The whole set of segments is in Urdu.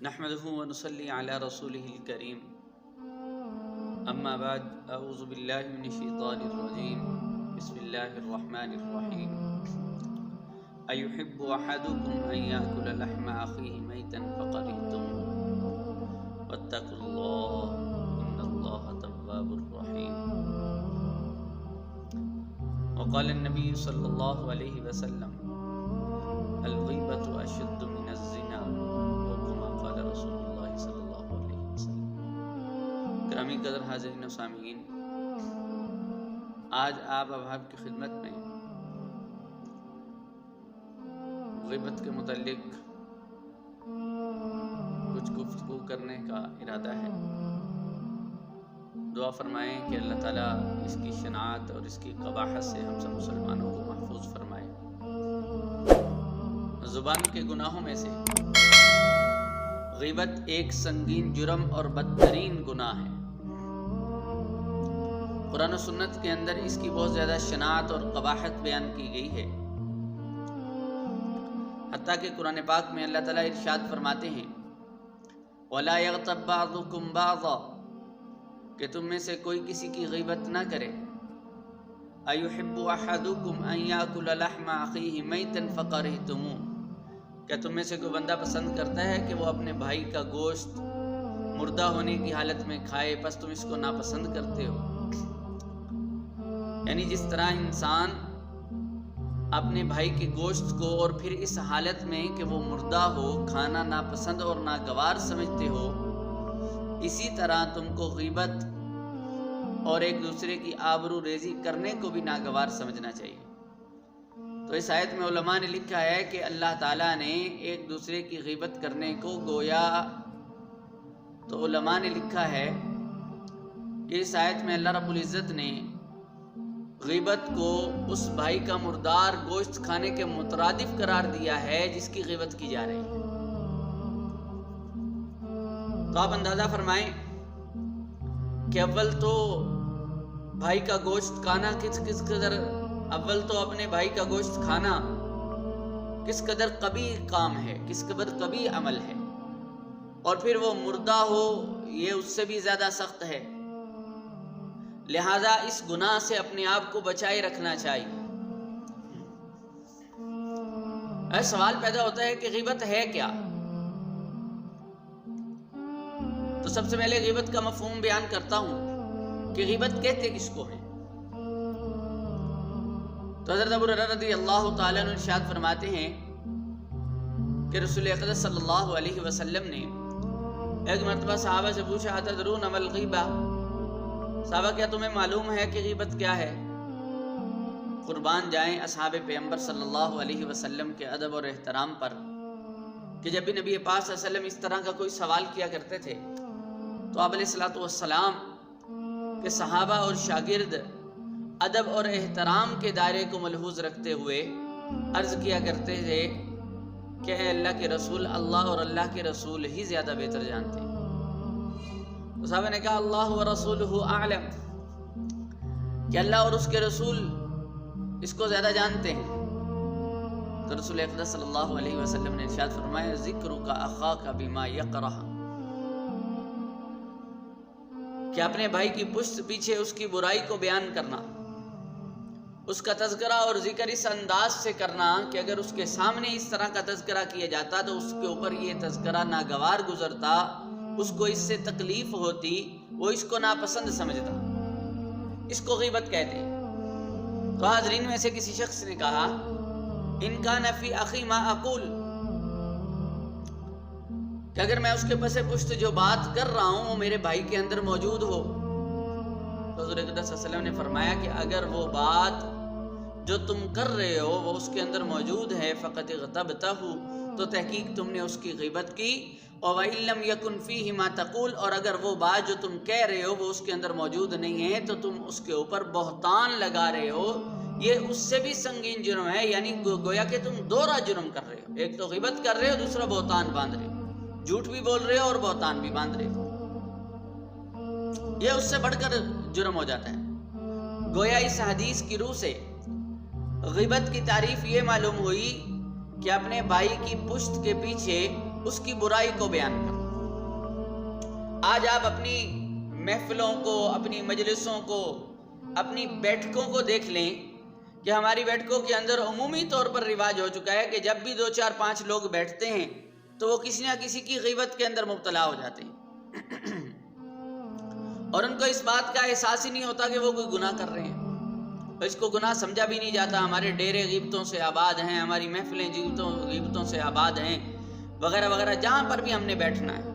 نحمده ونصلي على رسوله الكريم اما بعد اعوذ باللہ من الشیطان الرجیم بسم اللہ الرحمن الرحیم ایحب احدکم ان یاکل لحم اخیہ میتا فکرہتموہ واتقوا اللہ ان اللہ تواب الرحیم. وقال النبی صلی اللہ علیہ وسلم الغیبۃ اشد من الزنا وكما قال رسول اللہ صلی اللہ علیہ وسلم. گرامی قدر حاضرین و سامعین، آج آپ احباب کی خدمت میں غیبت کے متعلق کچھ گفتگو کرنے کا ارادہ ہے. دعا فرمائیں کہ اللہ تعالیٰ اس کی شناعت اور اس کی قباحت سے ہم سب مسلمانوں کو محفوظ فرمائے. زبان کے گناہوں میں سے غیبت ایک سنگین جرم اور بدترین گناہ ہے. قرآن و سنت کے اندر اس کی بہت زیادہ شناعت اور قباحت بیان کی گئی ہے. حتیٰ کہ قرآن پاک میں اللہ تعالیٰ ارشاد فرماتے ہیں وَلَا يَغْتَبْ بَعْضُكُمْ بَعْضًا، کہ تم میں سے کوئی کسی کی غیبت نہ کرے. أَيُحِبُّ أَحَدُكُمْ أَن يَأْكُلَ لَحْمَ أَخِيهِ مَيْتًا فَكَرِهْتُمُوهُ، کیا تم میں سے کوئی بندہ پسند کرتا ہے کہ وہ اپنے بھائی کا گوشت مردہ ہونے کی حالت میں کھائے، پس تم اس کو ناپسند کرتے ہو. یعنی جس طرح انسان اپنے بھائی کے گوشت کو اور پھر اس حالت میں کہ وہ مردہ ہو کھانا ناپسند اور ناگوار سمجھتے ہو، اسی طرح تم کو غیبت اور ایک دوسرے کی آبرو ریزی کرنے کو بھی ناگوار سمجھنا چاہیے. تو اس آیت میں علماء نے لکھا ہے کہ اللہ تعالیٰ نے ایک دوسرے کی غیبت کرنے کو گویا، تو علماء نے لکھا ہے کہ اس آیت میں اللہ رب العزت نے غیبت کو اس بھائی کا مردار گوشت کھانے کے مترادف قرار دیا ہے جس کی غیبت کی جا رہی ہے. تو آپ اندازہ فرمائیں کہ اول تو بھائی کا گوشت کھانا کس قدر، اول تو اپنے بھائی کا گوشت کھانا کس قدر قبیح کام ہے، کس قدر قبیح عمل ہے، اور پھر وہ مردہ ہو یہ اس سے بھی زیادہ سخت ہے. لہذا اس گناہ سے اپنے آپ کو بچائے رکھنا چاہیے. سوال پیدا ہوتا ہے کہ غیبت ہے کیا؟ تو سب سے پہلے غیبت کا مفہوم بیان کرتا ہوں کہ غیبت کہتے کس کو ہیں. تو حضرت ابو ہریرہ رضی اللہ تعالیٰ عنہ ارشاد فرماتے ہیں کہ رسول اقدس صلی اللہ علیہ وسلم نے ایک مرتبہ صحابہ سے پوچھا اتدرون ما الغیبہ، صحابہ کیا تمہیں معلوم ہے کہ غیبت کیا ہے؟ قربان جائیں اصحاب پیغمبر صلی اللہ علیہ وسلم کے ادب اور احترام پر کہ جب بھی نبی پاک صلی اللہ علیہ وسلم اس طرح کا کوئی سوال کیا کرتے تھے تو آپ علیہ السلام کے صحابہ اور شاگرد ادب اور احترام کے دائرے کو ملحوظ رکھتے ہوئے عرض کیا کرتے تھے کہ اے اللہ کے رسول، اللہ اور اللہ کے رسول ہی زیادہ بہتر جانتے ہیں. تو صحابہ نے کہا اللہ و رسولہ اعلم، کہ اللہ اور اس کے رسول اس کو زیادہ جانتے ہیں. تو رسول اقدس صلی اللہ علیہ وسلم نے ارشاد فرمایا ذکرک اخاک بما یکرہ، کہ اپنے بھائی کی پشت پیچھے اس کی برائی کو بیان کرنا، اس کا تذکرہ اور ذکر اس انداز سے کرنا کہ اگر اس کے سامنے اس طرح کا تذکرہ کیا جاتا تو اس کے اوپر یہ تذکرہ ناگوار گزرتا، اس کو اس سے تکلیف ہوتی، وہ اس کو ناپسند سمجھتا. اس کو غیبت کہتے ہیں. تو حاضرین میں سے کسی شخص نے کہا ان کان فی اخی ما اقول، کہ اگر میں اس کے پس پشت جو بات کر رہا ہوں وہ میرے بھائی کے اندر موجود ہو. تو حضور اقدس صلی اللہ علیہ وسلم نے فرمایا کہ اگر وہ بات جو تم کر رہے ہو وہ اس کے اندر موجود ہے فقط اغتبتہ، تو تحقیق تم نے اس کی غیبت کی. وَإِن لَّمْ يَكُنْ فِيهِ مَا تَقُولُ، اور اگر وہ بات جو تم کہہ رہے ہو وہ اس کے اندر موجود نہیں ہے تو تم اس کے اوپر بہتان لگا رہے ہو. یہ اس سے بھی سنگین جرم ہے، یعنی گویا کہ تم دوہرا جرم کر رہے ہو، ایک تو غیبت کر رہے ہو، دوسرا بہتان باندھ رہے ہو، جھوٹ بھی بول رہے ہو اور بہتان بھی باندھ رہے ہو. یہ اس سے بڑھ کر جرم ہو جاتا ہے. گویا اس حدیث کی روح سے غیبت کی تعریف یہ معلوم ہوئی کہ اپنے بھائی کی پشت کے پیچھے اس کی برائی کو بیان کرنا. آج آپ اپنی محفلوں کو، اپنی مجلسوں کو، اپنی بیٹھکوں کو دیکھ لیں کہ ہماری بیٹھکوں کے اندر عمومی طور پر رواج ہو چکا ہے کہ جب بھی 2 4 5 لوگ بیٹھتے ہیں تو وہ کسی نہ کسی کی غیبت کے اندر مبتلا ہو جاتے ہیں اور ان کو اس بات کا احساس ہی نہیں ہوتا کہ وہ کوئی گناہ کر رہے ہیں، اور اس کو گناہ سمجھا بھی نہیں جاتا۔ ہمارے ڈیرے غیبتوں سے آباد ہیں، ہماری محفلیں غیبتوں سے آباد ہیں، وغیرہ وغیرہ، جہاں پر بھی ہم نے بیٹھنا ہے۔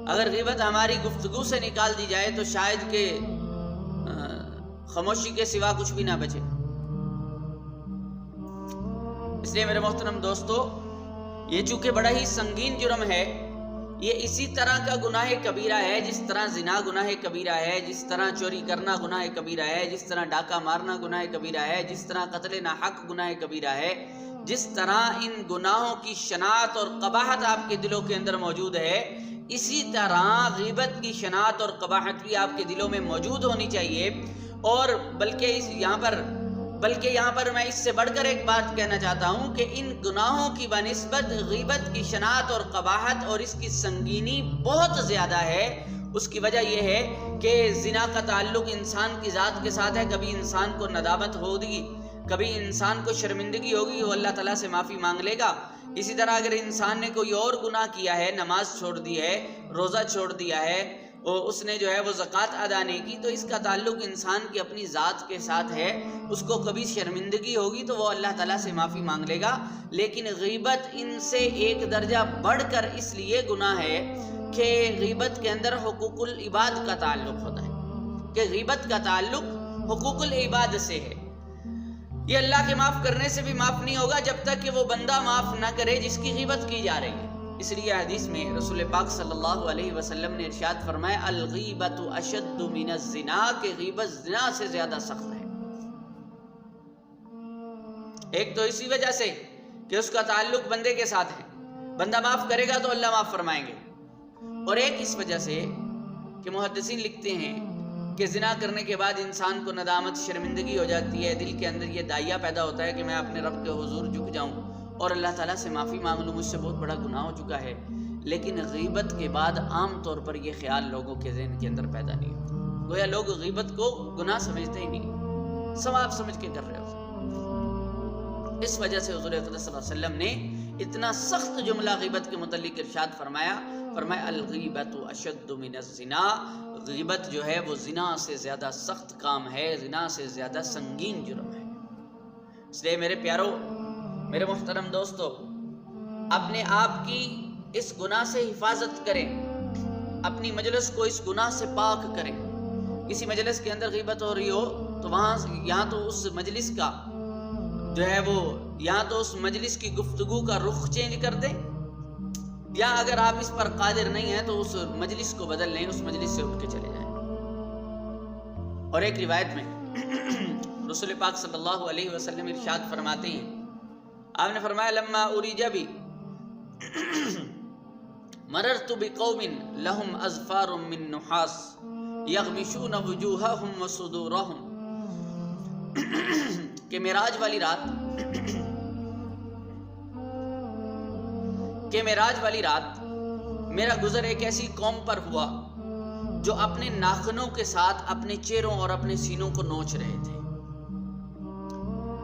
اگر غیبت ہماری گفتگو سے نکال دی جائے تو شاید کہ خاموشی کے سوا کچھ بھی نہ بچے۔ اس لیے میرے محترم دوستو، یہ چونکہ بڑا ہی سنگین جرم ہے، یہ اسی طرح کا گناہ کبیرہ ہے جس طرح زنا گناہ کبیرہ ہے، جس طرح چوری کرنا گناہ کبیرہ ہے، جس طرح ڈاکہ مارنا گناہ کبیرہ ہے، جس طرح قتل ناحق گناہ کبیرہ ہے۔ جس طرح ان گناہوں کی شناعت اور قباحت آپ کے دلوں کے اندر موجود ہے، اسی طرح غیبت کی شناعت اور قباحت بھی آپ کے دلوں میں موجود ہونی چاہیے۔ اور بلکہ یہاں پر میں اس سے بڑھ کر ایک بات کہنا چاہتا ہوں کہ ان گناہوں کی بنسبت غیبت کی شناعت اور قباحت اور اس کی سنگینی بہت زیادہ ہے۔ اس کی وجہ یہ ہے کہ زنا کا تعلق انسان کی ذات کے ساتھ ہے۔ کبھی انسان کو ندامت ہوگی، کبھی انسان کو شرمندگی ہوگی، وہ اللہ تعالیٰ سے معافی مانگ لے گا۔ اسی طرح اگر انسان نے کوئی اور گناہ کیا ہے، نماز چھوڑ دی ہے، روزہ چھوڑ دیا ہے، اور اس نے جو ہے وہ زکوٰۃ ادا نہیں کی، تو اس کا تعلق انسان کی اپنی ذات کے ساتھ ہے۔ اس کو کبھی شرمندگی ہوگی تو وہ اللہ تعالیٰ سے معافی مانگ لے گا۔ لیکن غیبت ان سے ایک درجہ بڑھ کر اس لیے گناہ ہے کہ غیبت کے اندر حقوق العباد کا تعلق ہوتا ہے، کہ غیبت کا تعلق حقوق العباد سے ہے۔ یہ اللہ کے معاف کرنے سے بھی معاف نہیں ہوگا جب تک کہ وہ بندہ معاف نہ کرے جس کی غیبت کی جا رہی ہے۔ اس لیے حدیث میں رسول پاک صلی اللہ علیہ وسلم نے ارشاد فرمایا، الغیبۃ اشد من الزنا، کہ غیبت زنا سے زیادہ سخت ہے۔ ایک تو اسی وجہ سے کہ اس کا تعلق بندے کے ساتھ ہے، بندہ معاف کرے گا تو اللہ معاف فرمائیں گے، اور ایک اس وجہ سے کہ محدثین لکھتے ہیں کہ زنا کرنے کے بعد انسان کو ندامت، شرمندگی ہو جاتی ہے، دل کے اندر یہ داعیہ پیدا ہوتا ہے کہ میں اپنے رب کے حضور جھک جاؤں اور اللہ تعالیٰ سے معافی مانگ لوں، مجھ سے بہت بڑا گناہ ہو چکا ہے۔ لیکن غیبت کے بعد عام طور پر یہ خیال لوگوں کے ذہن کے اندر پیدا نہیں ہوتا، گویا لوگ غیبت کو گناہ سمجھتے ہی نہیں، ثواب سمجھ کے کر رہے ہوتے۔ اس وجہ سے حضور اقدس صلی اللہ علیہ وسلم نے اتنا سخت جملہ غیبت کے متعلق ارشاد فرمایا الغیبۃ اشد من الزنا، غیبت جو ہے وہ زنا سے زیادہ سخت کام ہے، زنا سے زیادہ سنگین جرم ہے۔ اس لیے میرے پیارو، میرے محترم دوستو، اپنے آپ کی اس گناہ سے حفاظت کریں، اپنی مجلس کو اس گناہ سے پاک کریں۔ کسی مجلس کے اندر غیبت ہو رہی ہو تو یہاں تو اس مجلس کا جو ہے وہ یہاں تو اس مجلس کی گفتگو کا رخ چینج کر دیں، یا اگر آپ اس پر قادر نہیں ہیں تو اس مجلس کو بدل لیں، اس مجلس سے اٹھ کے چلے جائیں۔ اور ایک روایت میں رسول پاک صلی اللہ علیہ وسلم ارشاد فرماتے ہیں، آپ نے فرمایا، لما اریج بی مررت بقوم لهم اظفار من نحاس یغمشون وجوہہم وصدورہم، کہ معراج والی رات میرا گزر ایک ایسی قوم پر ہوا جو اپنے ناخنوں کے ساتھ اپنے چہروں اور اپنے سینوں کو نوچ رہے تھے۔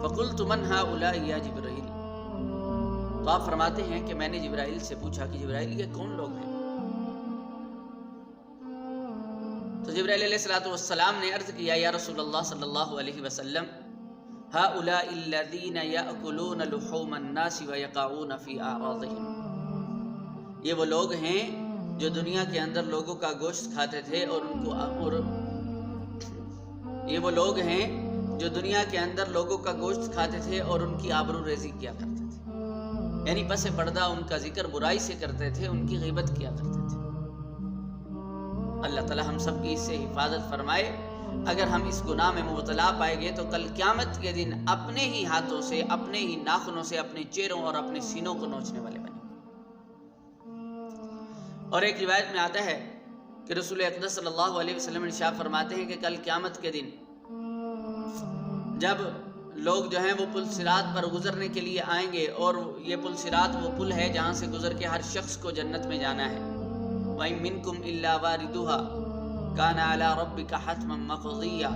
فقلت من هؤلاء یا جبرائیل، تو آپ فرماتے ہیں کہ میں نے جبرائیل سے پوچھا کہ جبرائیل یہ کون لوگ ہیں؟ تو جبرائیل علیہ السلام نے عرض کیا، یا رسول اللہ صلی اللہ علیہ وسلم، هؤلاء الذین یأکلون لحوم الناس ویقعون فی اعراضہم، یہ وہ لوگ ہیں جو دنیا کے اندر لوگوں کا گوشت کھاتے تھے یہ وہ لوگ ہیں جو دنیا کے اندر لوگوں کا گوشت کھاتے تھے اور ان کی آبرو ریزی کیا کرتے تھے، یعنی پس پردہ ان کا ذکر برائی سے کرتے تھے، ان کی غیبت کیا کرتے تھے۔ اللہ تعالی ہم سب کی اس سے حفاظت فرمائے۔ اگر ہم اس گناہ میں مبتلا پائے گے تو کل قیامت کے دن اپنے ہی ہاتھوں سے، اپنے ہی ناخنوں سے اپنے چہروں اور اپنے سینوں کو نوچنے والے بنے۔ اور ایک روایت میں آتا ہے کہ رسول اقدس صلی اللہ علیہ وسلم ارشاد فرماتے ہیں کہ کل قیامت کے دن جب لوگ جو ہیں وہ پل صراط پر گزرنے کے لیے آئیں گے، اور یہ پل صراط وہ پل ہے جہاں سے گزر کے ہر شخص کو جنت میں جانا ہے، وَإِن مِّنكُمْ إِلَّا وَارِدُهَا كَانَ عَلَى رَبِّكَ حَتْمًا مَّقْضِيًّا۔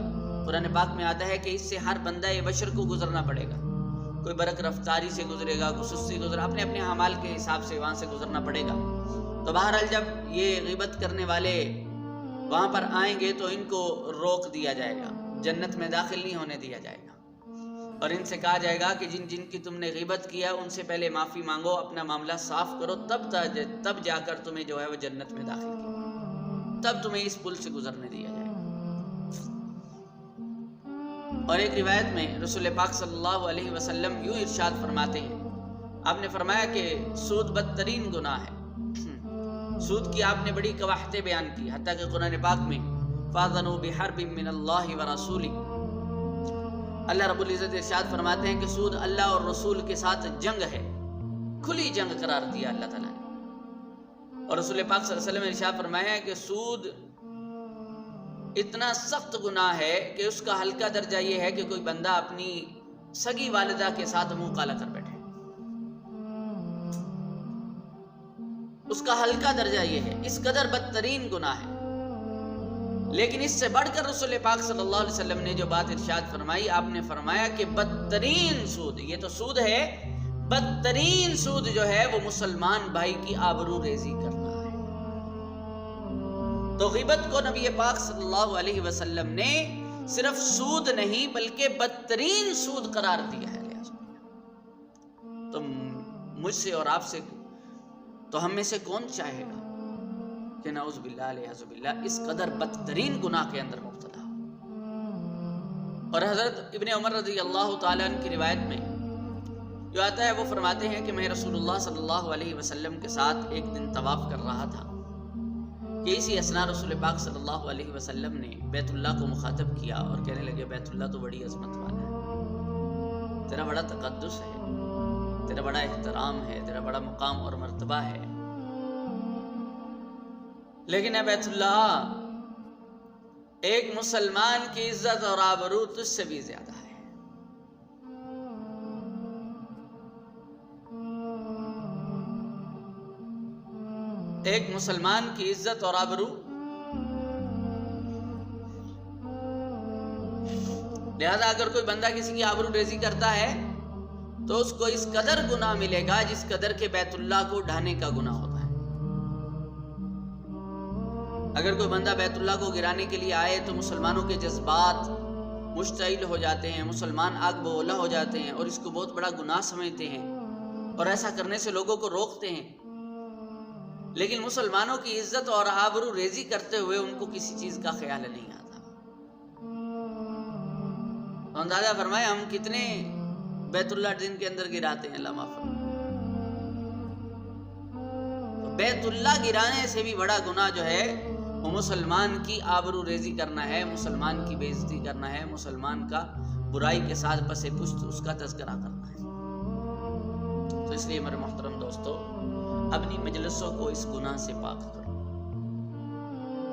قرآن پاک میں آتا ہے کہ اس سے ہر بندہ بشر کو گزرنا پڑے گا، کوئی برق رفتاری سے گزرے گا، کوئی سستی گزرے، اپنے اپنے اعمال کے حساب سے وہاں سے گزرنا پڑے گا۔ تو بہرحال جب یہ غیبت کرنے والے وہاں پر آئیں گے تو ان کو روک دیا جائے گا، جنت میں داخل نہیں ہونے دیا جائے گا، اور ان سے کہا جائے گا کہ جن جن کی تم نے غیبت کیا ان سے پہلے معافی مانگو، اپنا معاملہ صاف کرو، تب جا کر تمہیں جو ہے وہ جنت میں داخل کیا، تب تمہیں اس پل سے گزرنے دیا جائے گا۔ اور ایک روایت میں رسول پاک صلی اللہ علیہ وسلم یوں ارشاد فرماتے ہیں، آپ نے فرمایا کہ سود بدترین گناہ ہے۔ سود کی آپ نے بڑی قباحتیں بیان کی، حتیٰ کہ قرآن پاک میں فَاذَنُوا بِحَرْبٍ مِّنَ اللَّهِ وَرَسُولِهِ، اللہ رب العزت ارشاد فرماتے ہیں کہ سود اللہ اور رسول کے ساتھ جنگ ہے، کھلی جنگ قرار دیا اللہ تعالیٰ نے۔ اور رسول پاک صلی اللہ علیہ وسلم نے ارشاد فرمایا ہے کہ سود اتنا سخت گناہ ہے کہ اس کا ہلکا درجہ یہ ہے کہ کوئی بندہ اپنی سگی والدہ کے ساتھ منہ کالا کر بیٹھے، اس کا ہلکا درجہ یہ ہے، اس قدر بدترین گناہ ہے۔ لیکن اس سے بڑھ کر رسول پاک صلی اللہ علیہ وسلم نے جو بات ارشاد فرمائی، آپ نے فرمایا کہ بدترین سود، یہ تو سود ہے، بدترین سود جو ہے وہ مسلمان بھائی کی آبرو ریزی کرنا ہے۔ تو غیبت کو نبی پاک صلی اللہ علیہ وسلم نے صرف سود نہیں بلکہ بدترین سود قرار دیا ہے۔ تو مجھ سے اور آپ سے، تو ہم میں سے کون چاہے گا کہ نعوذ باللہ علیہ باللہ اس قدر بدترین گناہ کے اندر مبتلا ہو۔ اور حضرت ابن عمر رضی اللہ تعالیٰ عنہ کی روایت میں جو آتا ہے وہ فرماتے ہیں کہ میں رسول اللہ صلی اللہ علیہ وسلم کے ساتھ ایک دن طواف کر رہا تھا کہ اسی اثناء رسول پاک صلی اللہ علیہ وسلم نے بیت اللہ کو مخاطب کیا اور کہنے لگے بیت اللہ تو بڑی عظمت والا ہے، تیرا بڑا تقدس ہے، تیرا بڑا احترام ہے، تیرا بڑا مقام اور مرتبہ ہے، لیکن اے بیت اللہ ایک مسلمان کی عزت اور آبرو تجھ سے بھی زیادہ ہے۔ ایک مسلمان کی عزت اور آبرو، لہذا اگر کوئی بندہ کسی کی آبرو ریزی کرتا ہے تو اس کو اس قدر گناہ ملے گا جس قدر کے بیت اللہ کو ڈھانے کا گناہ ہوتا ہے۔ اگر کوئی بندہ بیت اللہ کو گرانے کے لیے آئے تو مسلمانوں کے جذبات مشتعل ہو جاتے ہیں، مسلمان آگ بگولا ہو جاتے ہیں اور اس کو بہت بڑا گناہ سمجھتے ہیں اور ایسا کرنے سے لوگوں کو روکتے ہیں، لیکن مسلمانوں کی عزت اور آبرو ریزی کرتے ہوئے ان کو کسی چیز کا خیال نہیں آتا۔ تو اندازہ فرمائے ہم کتنے بیت اللہ دن کے اندر گراتے ہیں، اللہ معاف فرمائے۔ تو بیت اللہ گرانے سے بھی بڑا گناہ جو ہے وہ مسلمان کی آبرو ریزی کرنا ہے، مسلمان کی بے عزتی کرنا ہے، مسلمان کا برائی کے ساتھ پس پشت اس کا تذکرہ کرنا ہے۔ تو اس لیے میرے محترم دوستو، اپنی مجلسوں کو اس گناہ سے پاک کرو۔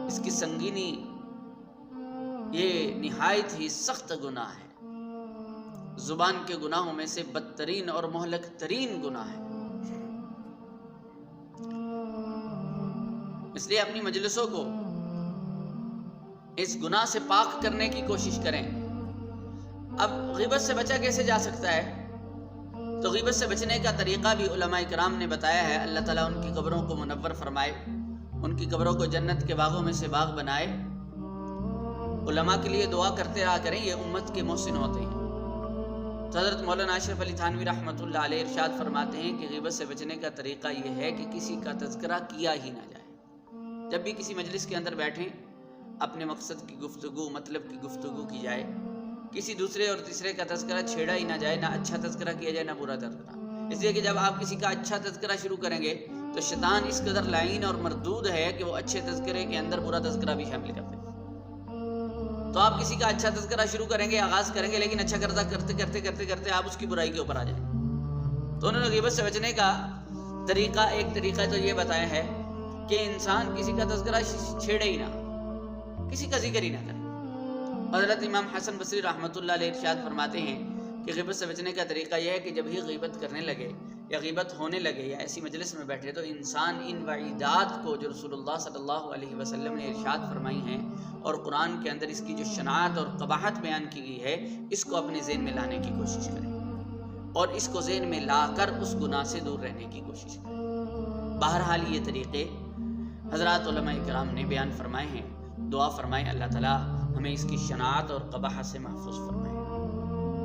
اس کی سنگینی یہ نہایت ہی سخت گناہ ہے، زبان کے گناہوں میں سے بدترین اور مہلک ترین گناہ ہے۔ اس لیے اپنی مجلسوں کو اس گناہ سے پاک کرنے کی کوشش کریں۔ اب غیبت سے بچا کیسے جا سکتا ہے؟ تو غیبت سے بچنے کا طریقہ بھی علماء کرام نے بتایا ہے۔ اللہ تعالیٰ ان کی قبروں کو منور فرمائے، ان کی قبروں کو جنت کے باغوں میں سے باغ بنائے۔ علماء کے لیے دعا کرتے رہا کریں، یہ امت کے محسن ہوتے ہیں۔ تو حضرت مولانا اشرف علی تھانوی رحمۃ اللہ علیہ ارشاد فرماتے ہیں کہ غیبت سے بچنے کا طریقہ یہ ہے کہ کسی کا تذکرہ کیا ہی نہ جائے۔ جب بھی کسی مجلس کے اندر بیٹھیں، اپنے مقصد کی گفتگو، مطلب کی گفتگو کی جائے، کسی دوسرے اور تیسرے کا تذکرہ چھیڑا ہی نہ جائے، نہ اچھا تذکرہ کیا جائے نہ برا تذکرہ۔ اس لیے کہ جب آپ کسی کا اچھا تذکرہ شروع کریں گے تو شیطان اس قدر لعین اور مردود ہے کہ وہ اچھے تذکرے کے اندر برا تذکرہ بھی شامل کر دے۔ تو آپ کسی کا اچھا تذکرہ شروع کریں گے، آغاز کریں گے، لیکن اچھا کرتے آپ اس کی برائی کے اوپر آ جائیں۔ تو انہوں نے غیبت سے بچنے کا طریقہ، ایک طریقہ تو یہ بتایا ہے کہ انسان کسی کا تذکرہ چھیڑے ہی نہ، کسی کا ذکر ہی نہ کرے۔ حضرت امام حسن بصری رحمۃ اللہ علیہ ارشاد فرماتے ہیں کہ غیبت سے بچنے کا طریقہ یہ ہے کہ جب ہی غیبت کرنے لگے یا غیبت ہونے لگے یا ایسی مجلس میں بیٹھے تو انسان ان وعیدات کو جو رسول اللہ صلی اللہ علیہ وسلم نے ارشاد فرمائی ہیں اور قرآن کے اندر اس کی جو شناعت اور قباحت بیان کی گئی ہے اس کو اپنے ذہن میں لانے کی کوشش کرے اور اس کو ذہن میں لا کر اس گناہ سے دور رہنے کی کوشش کرے۔ بہرحال یہ طریقے حضرات علماء کرام نے بیان فرمائے ہیں۔ دعا فرمائیں اللہ تعالیٰ ہمیں اس کی شناعت اور قباحت سے محفوظ فرمائے۔